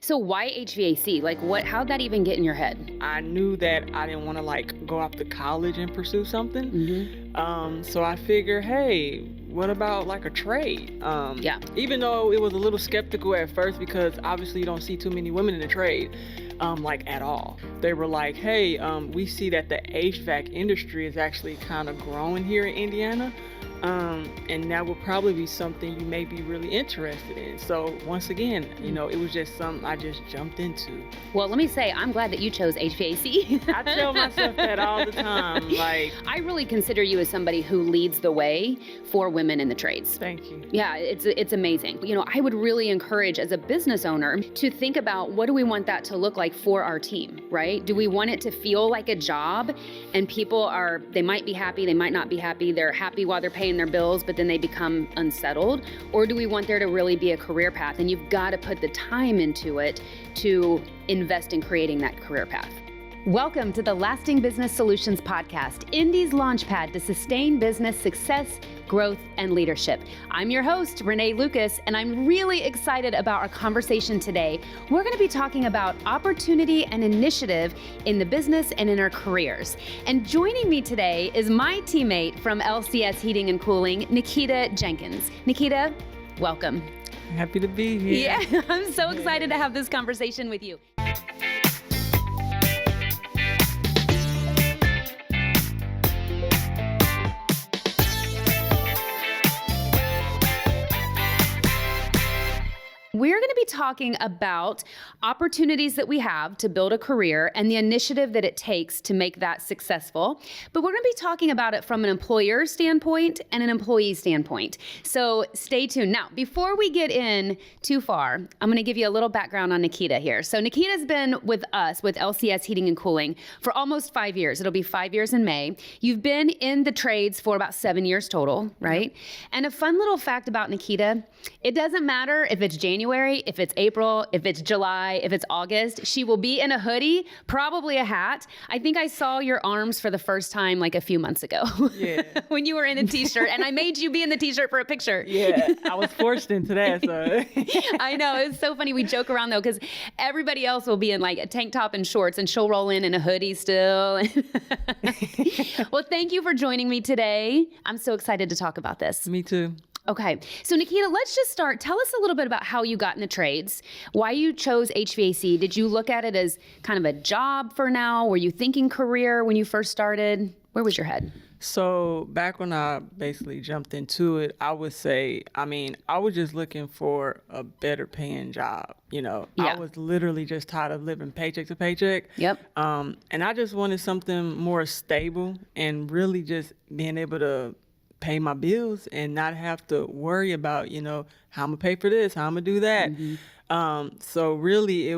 So why HVAC? Like how'd that even get in your head? I knew that I didn't want to go off to college and pursue something. So I figured, hey, what about a trade? Yeah. Even though it was a little skeptical at first because obviously you don't see too many women in the trade, at all. They were like, hey, we see that the HVAC industry is actually kind of growing here in Indiana. And that would probably be something you may be really interested in. So once again, it was just something I just jumped into. Well, let me say, I'm glad that you chose HVAC. I tell myself that all the time. I really consider you as somebody who leads the way for women in the trades. Thank you. Yeah, it's amazing. I would really encourage as a business owner to think about what do we want that to look like for our team, right? Do we want it to feel like a job and people they might be happy, they might not be happy, they're happy while they're paying their bills, but then they become unsettled? Or do we want there to really be a career path? And you've got to put the time into it to invest in creating that career path. Welcome to the Lasting Business Solutions Podcast, Indy's launchpad to sustain business success, growth, and leadership. I'm your host, Renee Lucas, and I'm really excited about our conversation today. We're going to be talking about opportunity and initiative in the business and in our careers. And joining me today is my teammate from LCS Heating and Cooling, Nikita Jenkins. Nikita, welcome. Happy to be here. Yeah, I'm so excited to have this conversation with you. We're going to be talking about opportunities that we have to build a career and the initiative that it takes to make that successful. But we're going to be talking about it from an employer standpoint and an employee standpoint. So stay tuned. Now, before we get in too far, I'm going to give you a little background on Nikita here. So Nikita's been with us with LCS Heating and Cooling for almost 5 years. It'll be 5 years in May. You've been in the trades for about 7 years total, right? Yep. And a fun little fact about Nikita, it doesn't matter if it's January, if it's April, if it's July, if it's August, she will be in a hoodie, probably a hat. I think I saw your arms for the first time a few months ago. Yeah. When you were in a t-shirt, and I made you be in the t-shirt for a picture. Yeah, I was forced into that. So. I know, it's so funny. We joke around though, because everybody else will be in a tank top and shorts, and she'll roll in a hoodie still. Well, thank you for joining me today. I'm so excited to talk about this. Me too. Okay. So Nikita, let's just start. Tell us a little bit about how you got in the trades, why you chose HVAC. Did you look at it as kind of a job for now? Were you thinking career when you first started? Where was your head? So back when I basically jumped into it, I would say, I was just looking for a better paying job. Yeah. I was literally just tired of living paycheck to paycheck. Yep. And I just wanted something more stable and really just being able to pay my bills and not have to worry about, how I'm gonna pay for this, how I'm gonna do that. Mm-hmm. So really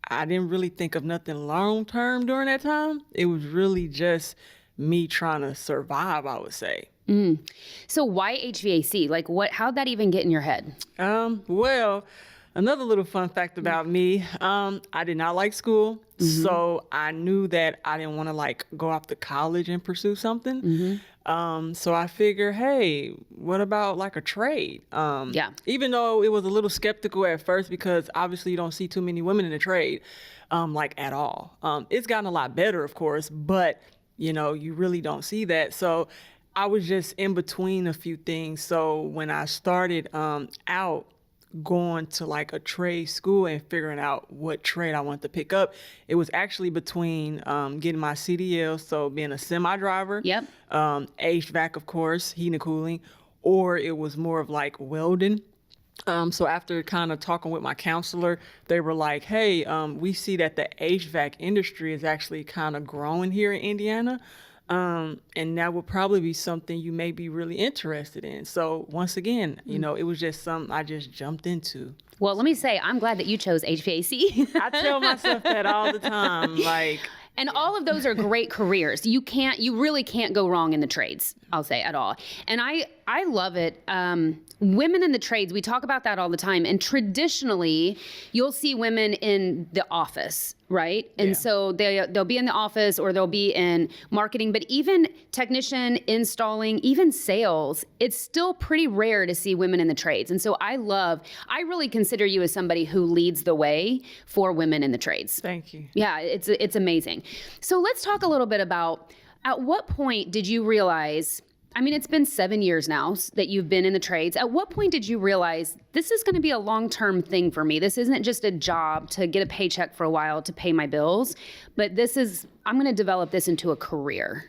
I didn't really think of nothing long term during that time. It was really just me trying to survive, I would say. Mm. So why HVAC? How'd that even get in your head? Well, another little fun fact about me, I did not like school. Mm-hmm. So I knew that I didn't want to go off to college and pursue something. Mm-hmm. So I figured, hey, what about a trade? Yeah. Even though it was a little skeptical at first because obviously you don't see too many women in the trade, at all. It's gotten a lot better, of course, but you really don't see that. So I was just in between a few things. So when I started out going to a trade school and figuring out what trade I wanted to pick up, it was actually between getting my CDL, so being a semi driver, yep, HVAC, of course, heating and cooling, or it was more of welding. So after kind of talking with my counselor, they were like, hey, we see that the HVAC industry is actually kind of growing here in Indiana. And that would probably be something you may be really interested in. So once again, it was just something I just jumped into. Well, let me say, I'm glad that you chose HVAC. I tell myself that all the time. And all of those are great careers. You really can't go wrong in the trades, I'll say, at all. And I love it. Women in the trades, we talk about that all the time. And traditionally, you'll see women in the office, right? And so they'll be in the office or they'll be in marketing, but even technician, installing, even sales, it's still pretty rare to see women in the trades. And so I really consider you as somebody who leads the way for women in the trades. Thank you. Yeah, it's amazing. So let's talk a little bit about, at what point did you realize, I mean, it's been 7 years now that you've been in the trades. At what point did you realize this is going to be a long-term thing for me? This isn't just a job to get a paycheck for a while to pay my bills, but I'm going to develop this into a career.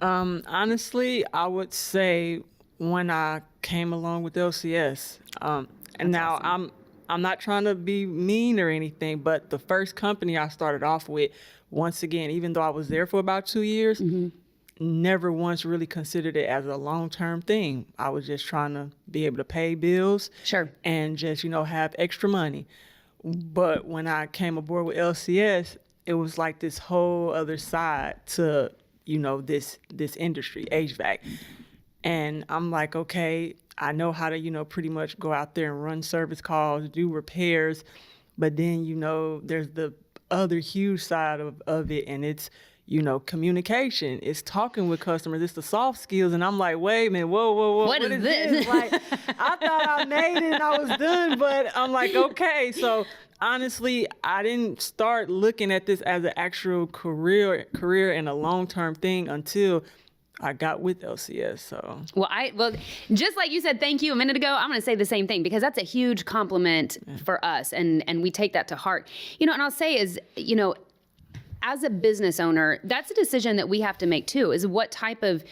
Honestly, I would say when I came along with LCS. And now awesome. I'm not trying to be mean or anything, but the first company I started off with, once again, even though I was there for about 2 years, never once really considered it as a long-term thing. I was just trying to be able to pay bills. Sure. And just, have extra money. But when I came aboard with LCS, it was like this whole other side to, this industry, HVAC. And I'm like, okay, I know how to, pretty much go out there and run service calls, do repairs. But then, there's the other huge side of it, and it's, communication. It's talking with customers. It's the soft skills. And I'm like, wait a minute, whoa. What is this? Like, I thought I made it and I was done, but I'm like, okay. So honestly, I didn't start looking at this as an actual career and a long-term thing until I got with LCS. So well, just like you said, thank you a minute ago, I'm going to say the same thing, because that's a huge compliment for us, and we take that to heart. And I'll say is, as a business owner, that's a decision that we have to make too, is what type of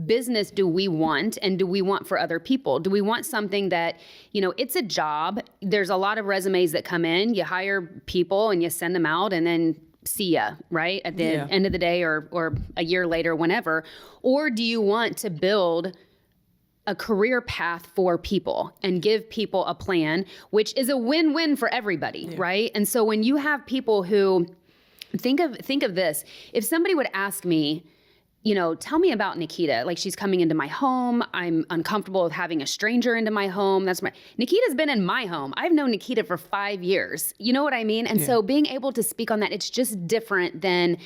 business do we want, and do we want for other people? Do we want something that, it's a job. There's a lot of resumes that come in, you hire people and you send them out and then see ya, right? At the end of the day or a year later, whenever. Or do you want to build a career path for people and give people a plan, which is a win-win for everybody, right? And so when you have people who, think of this, if somebody would ask me, tell me about Nikita. Like, she's coming into my home. I'm uncomfortable with having a stranger into my home. Nikita's been in my home. I've known Nikita for 5 years. You know what I mean? And so being able to speak on that, it's just different than,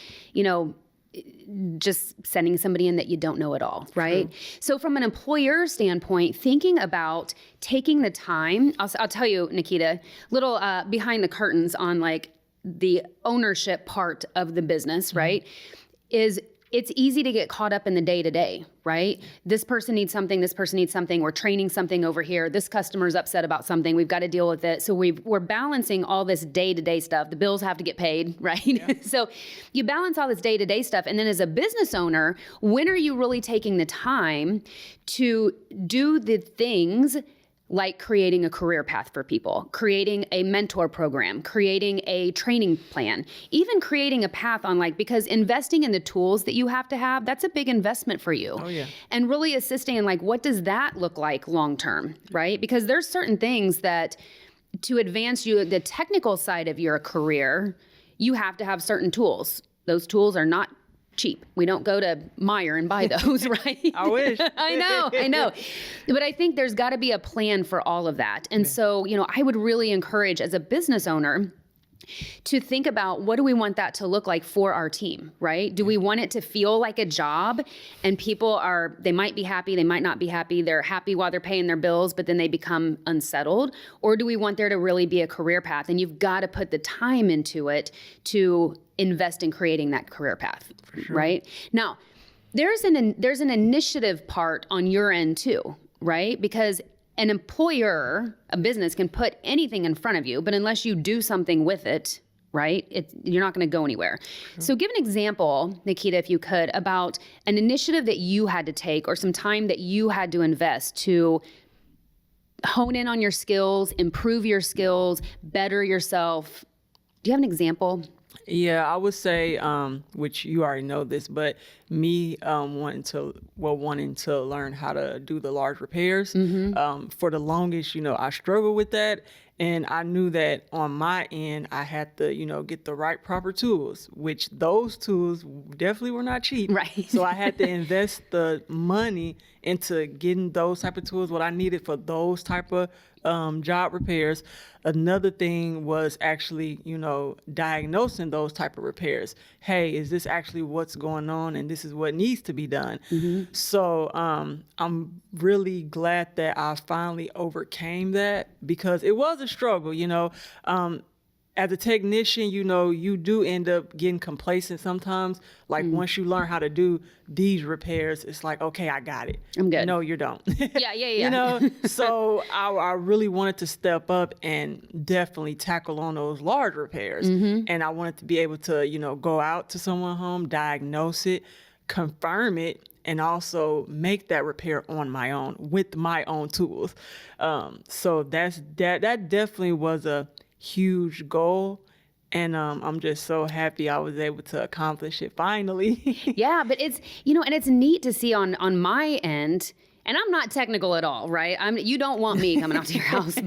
just sending somebody in that you don't know at all, right? True. So from an employer standpoint, thinking about taking the time, I'll tell you, Nikita, little behind the curtains on like the ownership part of the business, right? Is it's easy to get caught up in the day-to-day, right? This person needs something, we're training something over here, this customer's upset about something, we've got to deal with it. So we're balancing all this day-to-day stuff. The bills have to get paid, right? Yeah. So you balance all this day-to-day stuff. And then as a business owner, when are you really taking the time to do the things like creating a career path for people, creating a mentor program, creating a training plan, even creating a path on because investing in the tools that you have to have, that's a big investment for you. Oh, yeah. And really assisting in what does that look like long-term, right? Because there's certain things that to advance the technical side of your career, you have to have certain tools. Those tools are not cheap. We don't go to Meijer and buy those, right? I wish. I know. But I think there's got to be a plan for all of that. And so, I would really encourage as a business owner to think about what do we want that to look like for our team, right? Do we want it to feel like a job and people they might be happy, they might not be happy, they're happy while they're paying their bills, but then they become unsettled? Or do we want there to really be a career path? And you've got to put the time into it to invest in creating that career path, right? Now, there's an initiative part on your end too, right? Because an employer, a business can put anything in front of you, but unless you do something with it, right, you're not going to go anywhere. Sure. So give an example, Nikita, if you could, about an initiative that you had to take or some time that you had to invest to hone in on your skills, improve your skills, better yourself. Do you have an example? Yeah, I would say, which you already know this, but me wanting to learn how to do the large repairs. For the longest, I struggled with that. And I knew that on my end, I had to, get the right proper tools, which those tools definitely were not cheap. Right. So I had to invest the money into getting those type of tools, what I needed for those type of job repairs. Another thing was actually, diagnosing those type of repairs. Hey, is this actually what's going on? And this is what needs to be done. Mm-hmm. So I'm really glad that I finally overcame that, because it was a struggle, as a technician, you do end up getting complacent sometimes. Like once you learn how to do these repairs, it's like, okay, I got it. I'm good. No, you don't. Yeah. So I really wanted to step up and definitely tackle on those large repairs. Mm-hmm. And I wanted to be able to, go out to someone's home, diagnose it, confirm it, and also make that repair on my own with my own tools. So that definitely was a huge goal, and I'm just so happy I was able to accomplish it finally. Yeah, but it's and it's neat to see on my end, and I'm not technical at all, right? You don't want me coming out to your house,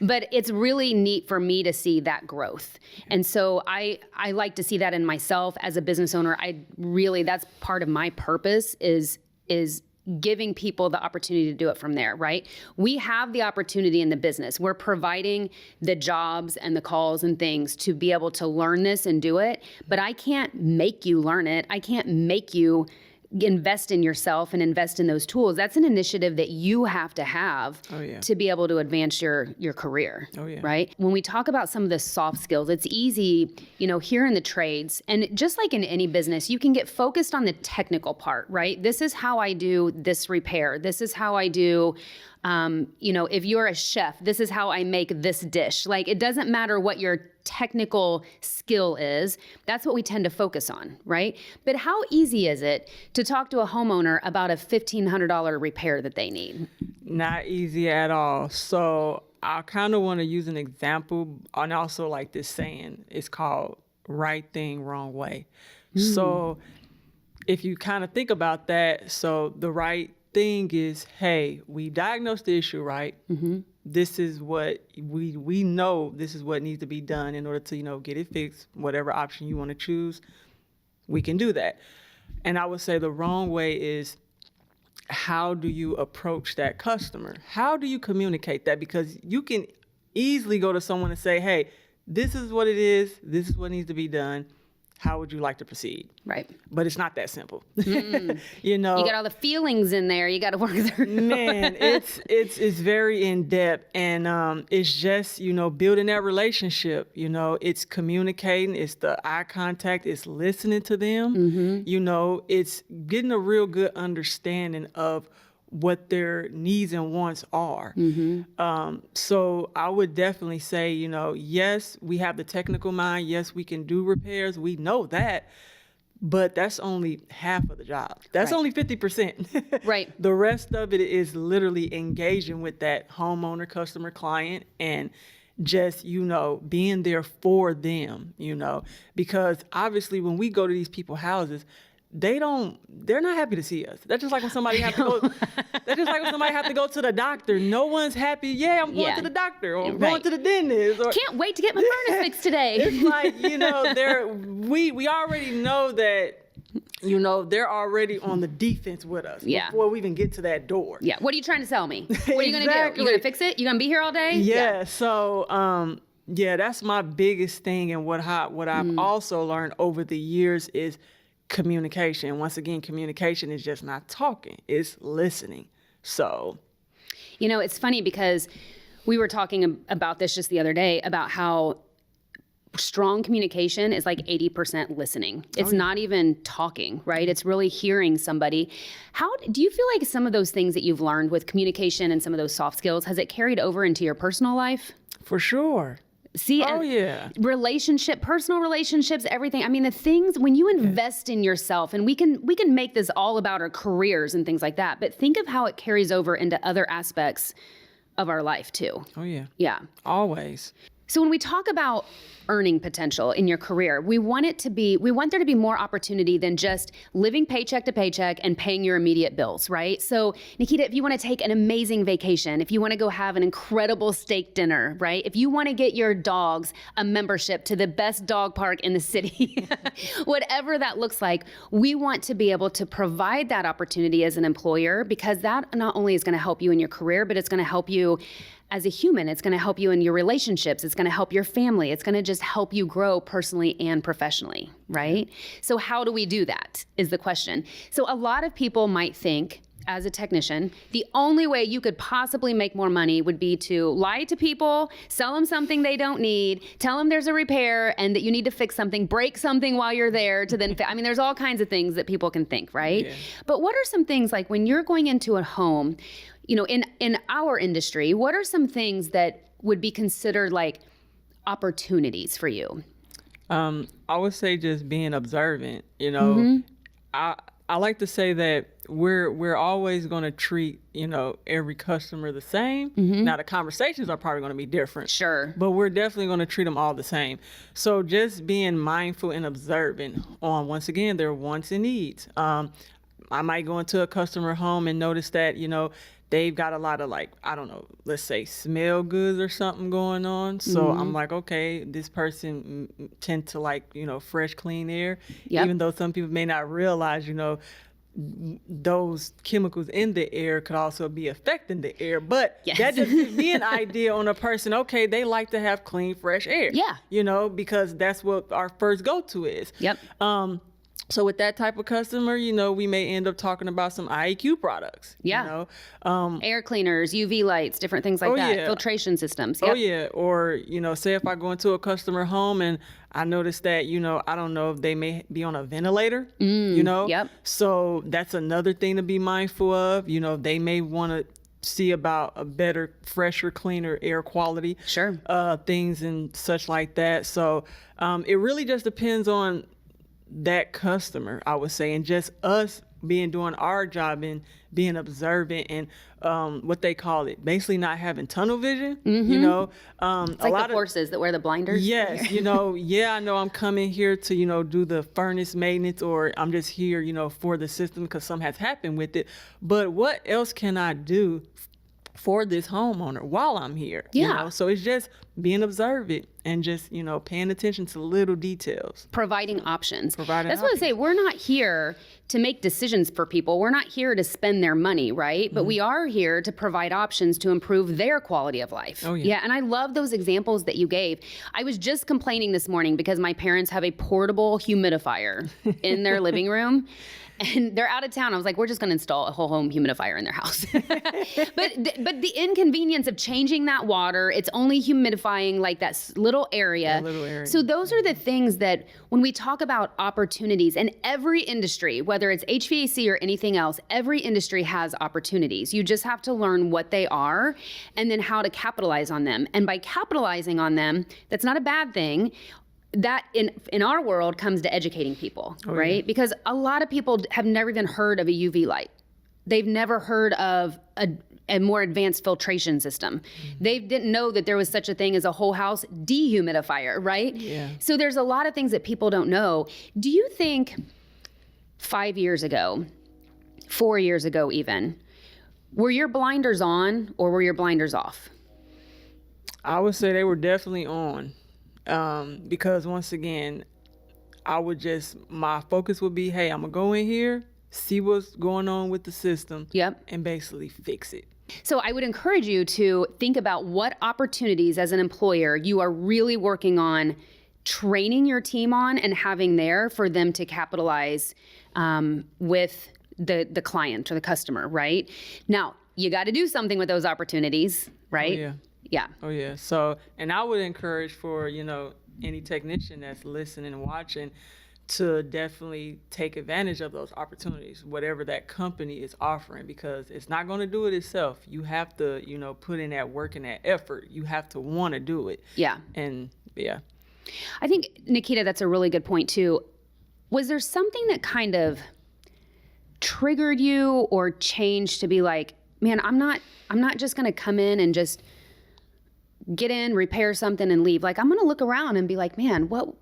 but it's really neat for me to see that growth, and so I like to see that in myself as a business owner. That's part of my purpose is giving people the opportunity to do it from there, right? We have the opportunity in the business. We're providing the jobs and the calls and things to be able to learn this and do it, but I can't make you learn it. I can't make you invest in yourself and invest in those tools. That's an initiative that you have to have to be able to advance your career, right? When we talk about some of the soft skills, it's easy, here in the trades, and just like in any business, you can get focused on the technical part, right? This is how I do this repair. This is how I do, if you're a chef, this is how I make this dish. Like, it doesn't matter what your technical skill is. That's what we tend to focus on, right? But how easy is it to talk to a homeowner about a $1,500 repair that they need? Not easy at all. So I kind of want to use an example, and also like this saying, it's called right thing, wrong way. So if you kind of think about that, so the right thing is, hey, we diagnosed the issue, right? Mm-hmm. This is what we know, this is what needs to be done in order to, get it fixed. Whatever option you want to choose, we can do that. And I would say the wrong way is, how do you approach that customer? How do you communicate that? Because you can easily go to someone and say, hey, this is what it is. This is what needs to be done. How would you like to proceed? Right. But it's not that simple. You got all the feelings in there. You got to work through. Man, it's very in depth, and it's just building that relationship. It's communicating. It's the eye contact. It's listening to them. Mm-hmm. It's getting a real good understanding of what their needs and wants are. Mm-hmm. So I would definitely say, yes, we have the technical mind. Yes, we can do repairs. We know that, but that's only half of the job. That's only 50%. Right. The rest of it is literally engaging with that homeowner, customer, client, and just, being there for them, because obviously when we go to these people's houses, they're not happy to see us. That's just like when somebody has to go. That's just like when somebody has to go to the doctor. No one's happy. Yeah, I'm going to the doctor, or I'm going to the dentist. Or can't wait to get my furnace fixed today. It's like, we already know that, they're already on the defense with us before we even get to that door. Yeah. What are you trying to sell me? What are you going to do? You going to fix it? You going to be here all day? Yeah. So, that's my biggest thing, and what I've also learned over the years is communication. Once again, communication is just not talking, it's listening. So, it's funny because we were talking about this just the other day, about how strong communication is like 80% listening. It's not even talking, right? It's really hearing somebody. How do you feel like some of those things that you've learned with communication and some of those soft skills, has it carried over into your personal life? For sure. See, personal relationships, everything. I mean, the things when you invest in yourself, and we can make this all about our careers and things like that, but think of how it carries over into other aspects of our life too. Oh yeah. Yeah. Always. So when we talk about earning potential in your career, we want there to be more opportunity than just living paycheck to paycheck and paying your immediate bills, right? So Nikita, if you want to take an amazing vacation, if you want to go have an incredible steak dinner, right? If you want to get your dogs a membership to the best dog park in the city, whatever that looks like, we want to be able to provide that opportunity as an employer, because that not only is going to help you in your career, but it's going to help you as a human. It's going to help you in your relationships. It's going to help your family. It's going to just help you grow personally and professionally, right? So how do we do that is the question. So a lot of people might think, as a technician, the only way you could possibly make more money would be to lie to people, sell them something they don't need, tell them there's a repair and that you need to fix something, break something while you're there to then, I mean, there's all kinds of things that people can think, right? Yeah. But what are some things, like when you're going into a home, you know, in our industry, what are some things that would be considered like opportunities for you? I would say just being observant, you know. I like to say that we're always going to treat, you know, every customer the same. Now the conversations are probably going to be different. Sure. But we're definitely going to treat them all the same. So just being mindful and observant on, once again, their wants and needs. I might go into a customer home and notice that, you know, they've got a lot of, like, I don't know, let's say smell goods or something going on. So I'm like, okay, this person tend to like, you know, fresh, clean air. Yep. Even though some people may not realize, you know, those chemicals in the air could also be affecting the air. But yes, that just gives me an idea on a person, okay, they like to have clean, fresh air. Yeah. You know, because that's what our first go-to is. Yep. So with that type of customer, you know, we may end up talking about some IEQ products. Yeah. You know, air cleaners, UV lights, different things like that. Yeah. Filtration systems. Yep. Oh yeah. Or, you know, say if I go into a customer home and I notice that, you know, I don't know if they may be on a ventilator, you know. Yep. So that's another thing to be mindful of. You know, they may want to see about a better, fresher, cleaner air quality. Sure. Things and such like that. So it really just depends on that customer, I would say, and just us doing our job and being observant and what they call it, basically not having tunnel vision. You know, it's like the horses that wear the blinders. Yes, you know, yeah, I know I'm coming here to, you know, do the furnace maintenance, or I'm just here, you know, for the system because something has happened with it. But what else can I do for this homeowner while I'm here? Yeah. You know? So it's just being observant and just, you know, paying attention to little details. Providing options. That's what I say. We're not here to make decisions for people. We're not here to spend their money, right? But we are here to provide options to improve their quality of life. Oh, yeah. And I love those examples that you gave. I was just complaining this morning because my parents have a portable humidifier in their living room. And they're out of town. I was like, we're just going to install a whole home humidifier in their house. but the inconvenience of changing that water, it's only humidifying like that little area. So those are the things that when we talk about opportunities, and every industry, whether it's HVAC or anything else, every industry has opportunities. You just have to learn what they are and then how to capitalize on them. And by capitalizing on them, that's not a bad thing. That in our world comes to educating people, right? Yeah. Because a lot of people have never even heard of a UV light. They've never heard of a more advanced filtration system. They didn't know that there was such a thing as a whole house dehumidifier, right? Yeah. So there's a lot of things that people don't know. Do you think 5 years ago, 4 years ago even, were your blinders on or were your blinders off? I would say they were definitely on. Because once again, my focus would be, hey, I'm gonna go in here, see what's going on with the system, and basically fix it. So I would encourage you to think about what opportunities as an employer you are really working on training your team on and having there for them to capitalize with the client or the customer, right? Now, you got to do something with those opportunities, right? Oh, yeah. Yeah. Oh, yeah. So, and I would encourage for, you know, any technician that's listening and watching to definitely take advantage of those opportunities, whatever that company is offering, because it's not going to do it itself. You have to, you know, put in that work and that effort. You have to want to do it. Yeah. And yeah. I think, Nikita, that's a really good point too. Was there something that kind of triggered you or changed to be like, man, I'm not just going to come in and just get in, repair something and leave. Like, I'm going to look around and be like, man, what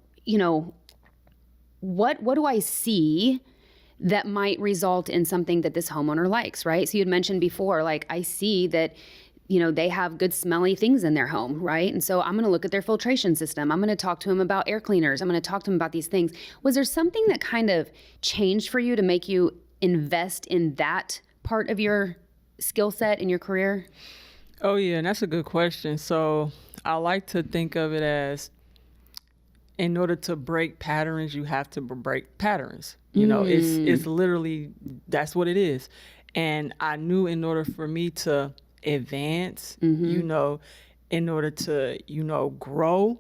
do I see that might result in something that this homeowner likes, right? So you'd mentioned before, like, I see that, they have good smelly things in their home, right? And so I'm going to look at their filtration system. I'm going to talk to them about air cleaners. I'm going to talk to them about these things. Was there something that kind of changed for you to make you invest in that part of your skill set in your career? Oh, yeah, and that's a good question. So I like to think of it as, in order to break patterns, you have to break patterns. It's literally, that's what it is. And I knew in order for me to advance, in order to, grow,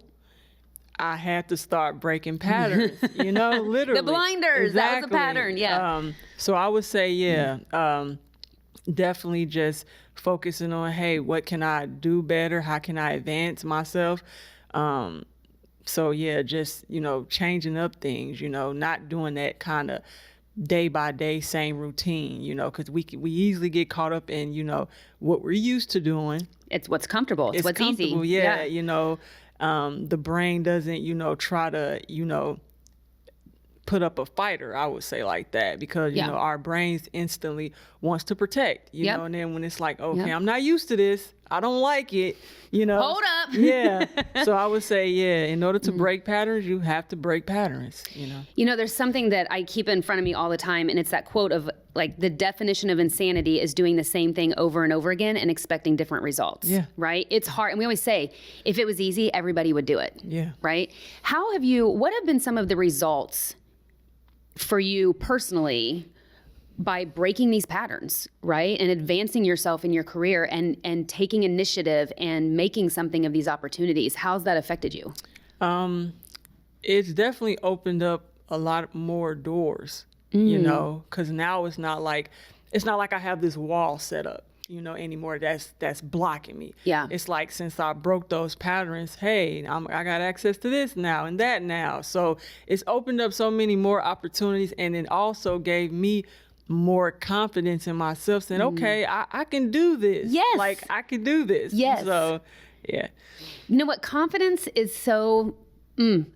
I had to start breaking patterns, literally. The blinders, exactly. That was the pattern, yeah. So I would say, definitely just focusing on, hey, what can I do better? How can I advance myself? So yeah, just, changing up things, not doing that kind of day by day same routine, because we easily get caught up in, what we're used to doing. It's what's comfortable. It's what's comfortable, easy. Yeah. The brain doesn't, try to, put up a fighter, I would say, like that, because, our brains instantly wants to protect, and then when it's like, okay, I'm not used to this, I don't like it, Hold up. Yeah. So I would say, in order to break patterns, you have to break patterns, There's something that I keep in front of me all the time, and it's that quote of, like, the definition of insanity is doing the same thing over and over again and expecting different results. Yeah. Right? It's hard. And we always say, if it was easy, everybody would do it. Yeah. Right? What have been some of the results for you personally by breaking these patterns, right? And advancing yourself in your career and taking initiative and making something of these opportunities? How's that affected you? It's definitely opened up a lot more doors, because now it's not like I have this wall set up, anymore that's blocking me. Yeah. It's like, since I broke those patterns, hey, I got access to this now and that now. So it's opened up so many more opportunities, and it also gave me more confidence in myself, saying, okay, I can do this. Yes. Like, I can do this. Yes. So, yeah. You know what? Confidence is so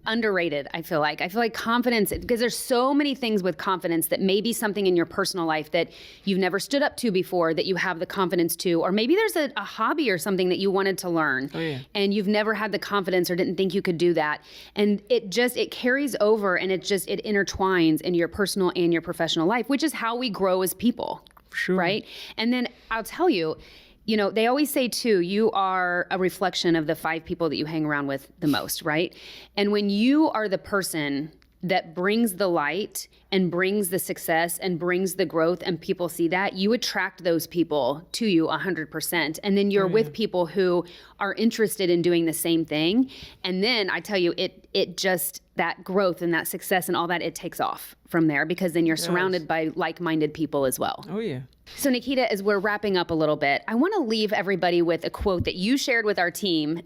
underrated, I feel like. I feel like confidence, because there's so many things with confidence that may be something in your personal life that you've never stood up to before that you have the confidence to, or maybe there's a hobby or something that you wanted to learn and you've never had the confidence or didn't think you could do that. And it carries over, and it intertwines in your personal and your professional life, which is how we grow as people. Sure. Right? And then I'll tell you, they always say too, you are a reflection of the 5 people that you hang around with the most, right? And when you are the person that brings the light and brings the success and brings the growth, and people see that, you attract those people to you 100%. And then you're with people who are interested in doing the same thing. And then I tell you, it just, that growth and that success and all that, it takes off from there, because then you're surrounded by like-minded people as well. Oh, yeah. So Nikita, as we're wrapping up a little bit, I want to leave everybody with a quote that you shared with our team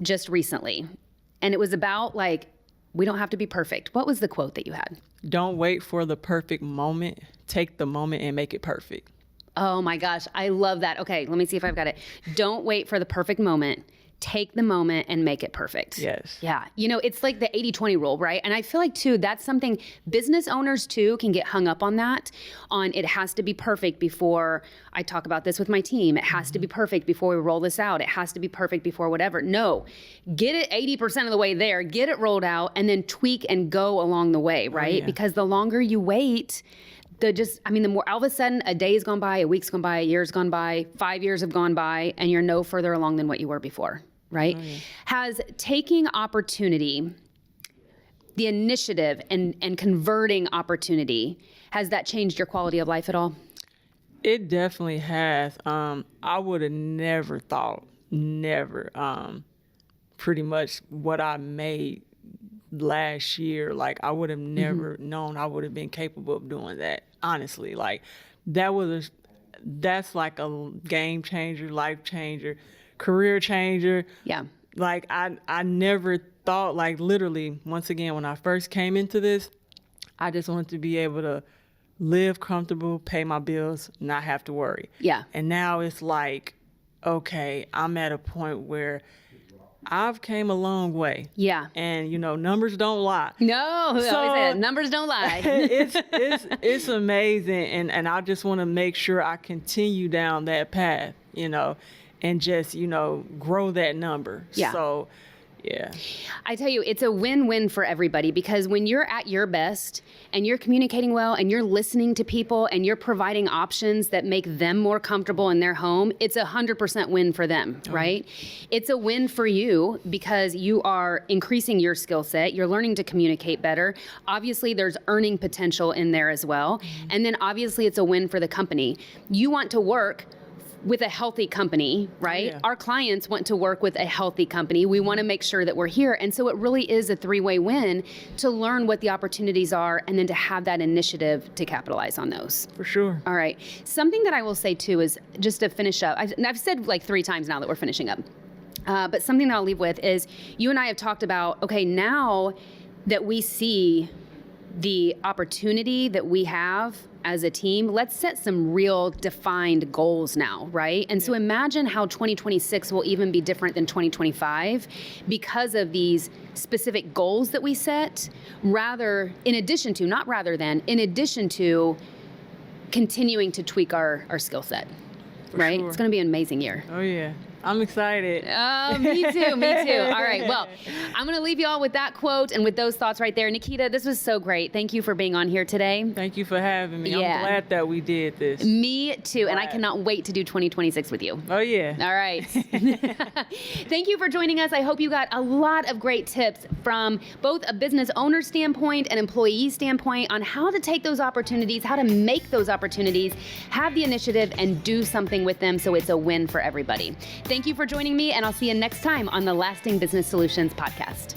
just recently. And it was about, like, we don't have to be perfect. What was the quote that you had? Don't wait for the perfect moment. Take the moment and make it perfect. Oh my gosh, I love that. Okay, let me see if I've got it. Don't wait for the perfect moment. Take the moment and make it perfect. Yes. Yeah. It's like the 80-20 rule, right? And I feel like too, that's something business owners too can get hung up on that, on it has to be perfect before I talk about this with my team. It has to be perfect before we roll this out. It has to be perfect before whatever. No, get it 80% of the way there, get it rolled out, and then tweak and go along the way, right? Yeah. Because the longer you wait, the more, all of a sudden, a day's gone by, a week's gone by, a year's gone by, 5 years have gone by, and you're no further along than what you were before. Right? Oh, yeah. Has taking opportunity, the initiative and converting opportunity, has that changed your quality of life at all? It definitely has. I would have never thought, pretty much what I made last year, like I would have never known I would have been capable of doing that. Honestly, like that's like a game changer, life changer, career changer. Yeah. Like I never thought, like literally, once again, when I first came into this, I just wanted to be able to live comfortable, pay my bills, not have to worry. Yeah. And now it's like okay, I'm at a point where I've came a long way. Yeah. And, numbers don't lie. No, So- numbers don't lie. It's amazing. And I just want to make sure I continue down that path, and just, grow that number. Yeah. So, yeah. I tell you, it's a win-win for everybody, because when you're at your best and you're communicating well and you're listening to people and you're providing options that make them more comfortable in their home, it's 100% win for them, right? It's a win for you because you are increasing your skill set. You're learning to communicate better. Obviously, there's earning potential in there as well. And then obviously, it's a win for the company. You want to work with a healthy company, right? Yeah. Our clients want to work with a healthy company. We want to make sure that we're here. And so it really is a three-way win to learn what the opportunities are and then to have that initiative to capitalize on those. For sure. All right. Something that I will say too is, just to finish up, I've said like 3 times now that we're finishing up, but something that I'll leave with is, you and I have talked about, okay, now that we see the opportunity that we have as a team, let's set some real defined goals now, right? And so imagine how 2026 will even be different than 2025 because of these specific goals that we set, in addition to continuing to tweak our skill set, right? sure. It's going to be an amazing year. Oh, yeah. I'm excited. Me too. All right. Well, I'm going to leave you all with that quote and with those thoughts right there. Nikita, this was so great. Thank you for being on here today. Thank you for having me. Yeah. I'm glad that we did this. Me too. And I Glad. cannot wait to do 2026 with you. Oh, yeah. All right. Thank you for joining us. I hope you got a lot of great tips from both a business owner standpoint and employee standpoint on how to take those opportunities, how to make those opportunities, have the initiative, and do something with them so it's a win for everybody. Thank you for joining me, and I'll see you next time on the Lasting Business Solutions podcast.